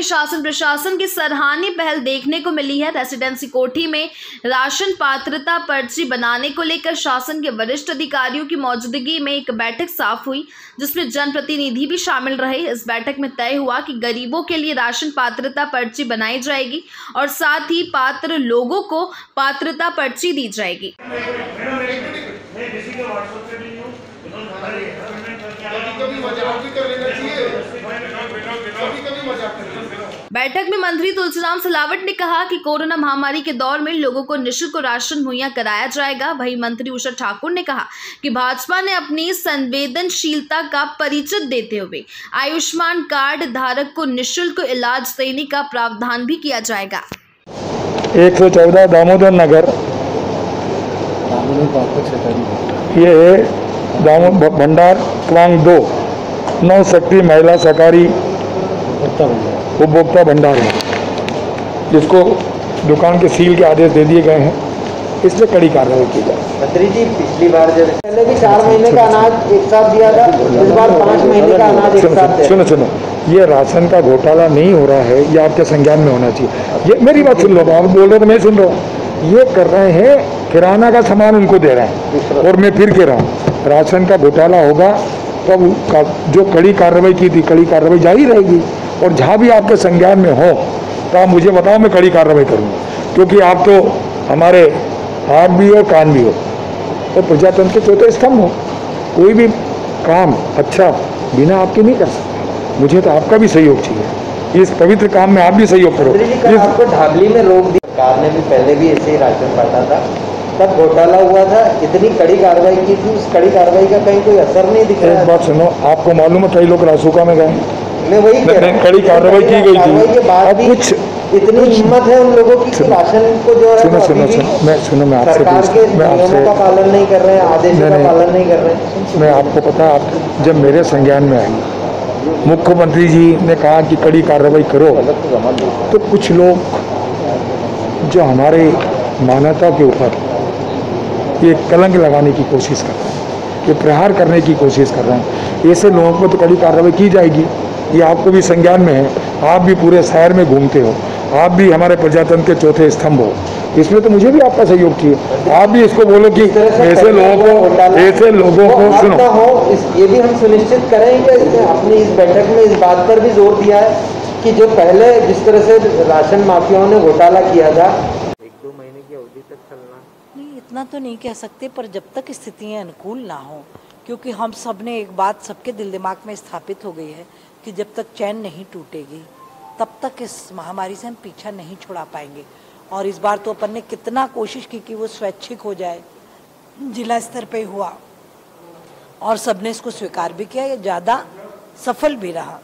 शासन प्रशासन की सराहनीय पहल देखने को मिली है। रेसिडेंसी कोठी में राशन पात्रता पर्ची बनाने को लेकर शासन के वरिष्ठ अधिकारियों की मौजूदगी में एक बैठक साफ हुई, जिसमें जनप्रतिनिधि भी शामिल रहे। इस बैठक में तय हुआ कि गरीबों के लिए राशन पात्रता पर्ची बनाई जाएगी और साथ ही पात्र लोगों को पात्रता पर्ची दी जाएगी। बैठक में मंत्री तुलसीराम सिलावट ने कहा कि कोरोना महामारी के दौर में लोगों को निःशुल्क राशन मुहैया कराया जाएगा। वहीं मंत्री उषा ठाकुर ने कहा कि भाजपा ने अपनी संवेदनशीलता का परिचय देते हुए आयुष्मान कार्ड धारक को निःशुल्क इलाज देने का प्रावधान भी किया जाएगा। 114 दामोदर नगर, ये दामोदर भंडार क्लांग 2 9 शक्ति महिला सहकारी उपभोक्ता भंडार है, जिसको दुकान के सील के आदेश दे दिए गए हैं, इसलिए कड़ी कार्रवाई की जाए। मंत्री जी, पिछली बार जब पहले भी 4 महीने का अनाज एक साथ दिया था, इस बार 5 महीने का अनाज एक साथ। सुनो, ये राशन का घोटाला नहीं हो रहा है, ये आपके संज्ञान में होना चाहिए। ये मेरी बात सुन लो, आप बोल रहे तो मैं सुन रहा हूँ। ये कर रहे हैं, किराना का सामान उनको दे रहे हैं, और मैं फिर कह रहा हूँ राशन का घोटाला होगा तब जो कड़ी कार्रवाई की थी, कड़ी कार्रवाई जारी रहेगी। और जहाँ भी आपके संज्ञान में हो तो आप मुझे बताओ, मैं कड़ी कार्रवाई करूँगा, क्योंकि आप तो हमारे हाथ भी हो कान भी हो और प्रजातंत्र के चौथे स्तंभ हो। कोई भी काम अच्छा बिना आपके नहीं कर सकता। मुझे तो आपका भी सहयोग चाहिए, इस पवित्र काम में आप भी सहयोग करो। आपको ढाबली में रोक दी सरकार ने, भी पहले भी ऐसे ही राशन बांटा था, तब घोटाला हुआ था, इतनी कड़ी कार्रवाई की थी, उस कड़ी कार्रवाई का कहीं कोई असर नहीं दिख रहा है। एक बात सुनो, आपको मालूम है कई लोग रासुका में गए, मैं वही कड़ी कार्रवाई की गई थी। अब कुछ इतनी हिम्मत है उन लोगों की कि राशन को जो है सुनो मैं आपसे सरकार के नियमों का पालन नहीं कर रहे हैं, आदेशों का पालन नहीं कर रहे हैं। मैं आपको पता, आप जब मेरे संज्ञान में आई, मुख्यमंत्री जी ने कहा कि कड़ी कार्रवाई करो, तो कुछ लोग जो हमारे मानवता के ऊपर ये कलंक लगाने की कोशिश कर रहे हैं, ये प्रहार करने की कोशिश कर रहे हैं, ऐसे लोगों पर तो कड़ी कार्रवाई की जाएगी। ये आपको भी संज्ञान में है, आप भी पूरे शहर में घूमते हो, आप भी हमारे प्रजातंत्र के चौथे स्तंभ हो, इसमें तो मुझे भी आपका सहयोग चाहिए। आप भी इसको बोलो कि ऐसे लोगों को सुनो। ये भी हम सुनिश्चित करेंगे, अपनी इस बैठक में इस बात पर भी जोर दिया है कि जो पहले जिस तरह से राशन माफियाओं ने घोटाला किया था, 1-2 महीने की अवधि तक चलना नहीं, इतना तो नहीं कह सकते, पर जब तक स्थितियाँ अनुकूल ना हो, क्योंकि हम सब ने एक बात सबके दिल दिमाग में स्थापित हो गई है कि जब तक चैन नहीं टूटेगी तब तक इस महामारी से हम पीछा नहीं छुड़ा पाएंगे। और इस बार तो अपन ने कितना कोशिश की कि वो स्वैच्छिक हो जाए, जिला स्तर पे हुआ और सबने इसको स्वीकार भी किया, ये ज़्यादा सफल भी रहा।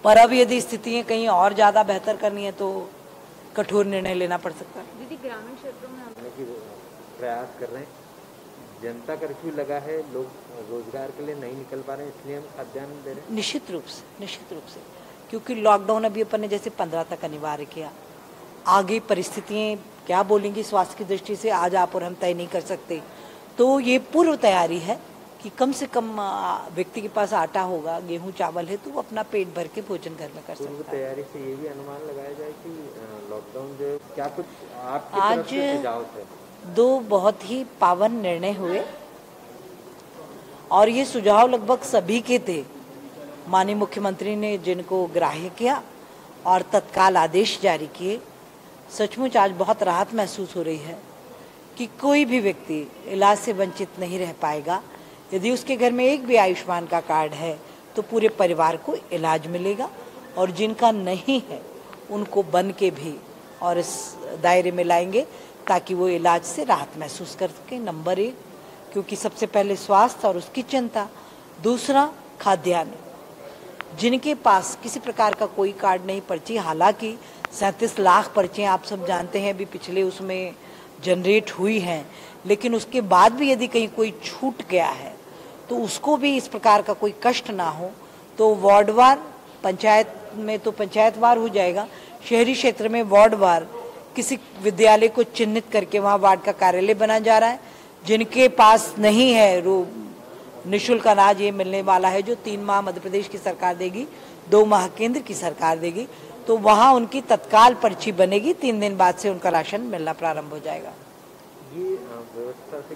पर अब यदि स्थितियाँ कहीं और ज़्यादा बेहतर करनी है तो कठोर निर्णय लेना पड़ सकता है। दीदी, ग्रामीण क्षेत्रों में प्रयास कर रहे हैं, जनता कर्फ्यू लगा है, लोग रोजगार के लिए नहीं निकल पा रहे हैं, इसलिए हम खाद्यान्न दे रहे हैं। निश्चित रूप से, क्योंकि लॉकडाउन अभी अपन ने जैसे 15 तक अनिवार्य किया, आगे परिस्थितियाँ क्या बोलेंगी स्वास्थ्य की दृष्टि से आज आप और हम तय नहीं कर सकते। तो ये पूर्व तैयारी है कि कम से कम व्यक्ति के पास आटा होगा, गेहूं चावल है, तो वो अपना पेट भर के भोजन घर में कर सकता है। पूर्व तैयारी से ये भी अनुमान लगाया जाए कि लॉकडाउन जो क्या कुछ आपकी तरफ से सुझाव थे? 2 बहुत ही पावन निर्णय हुए और ये सुझाव लगभग सभी के थे। माननीय मुख्यमंत्री ने जिनको ग्राह्य किया और तत्काल आदेश जारी किए, सचमुच आज बहुत राहत महसूस हो रही है कि कोई भी व्यक्ति इलाज से वंचित नहीं रह पाएगा। यदि उसके घर में एक भी आयुष्मान का कार्ड है तो पूरे परिवार को इलाज मिलेगा, और जिनका नहीं है उनको बन के भी और इस दायरे में लाएंगे ताकि वो इलाज से राहत महसूस कर सके। नंबर 1, क्योंकि सबसे पहले स्वास्थ्य और उसकी चिंता, दूसरा खाद्यान्न। जिनके पास किसी प्रकार का कोई कार्ड नहीं, पर्ची, हालांकि 37 लाख पर्चियाँ आप सब जानते हैं भी पिछले उसमें जनरेट हुई हैं, लेकिन उसके बाद भी यदि कहीं कोई छूट गया है तो उसको भी इस प्रकार का कोई कष्ट ना हो, तो वार्डवार, पंचायत में तो पंचायतवार हो जाएगा, शहरी क्षेत्र में वार्डवार किसी विद्यालय को चिन्हित करके वहाँ वार्ड का कार्यालय बना जा रहा है। जिनके पास नहीं है निःशुल्क अनाज ये मिलने वाला है जो 3 माह मध्य प्रदेश की सरकार देगी, 2 माह केंद्र की सरकार देगी, तो वहाँ उनकी तत्काल पर्ची बनेगी, 3 दिन बाद से उनका राशन मिलना प्रारंभ हो जाएगा। ये व्यवस्था से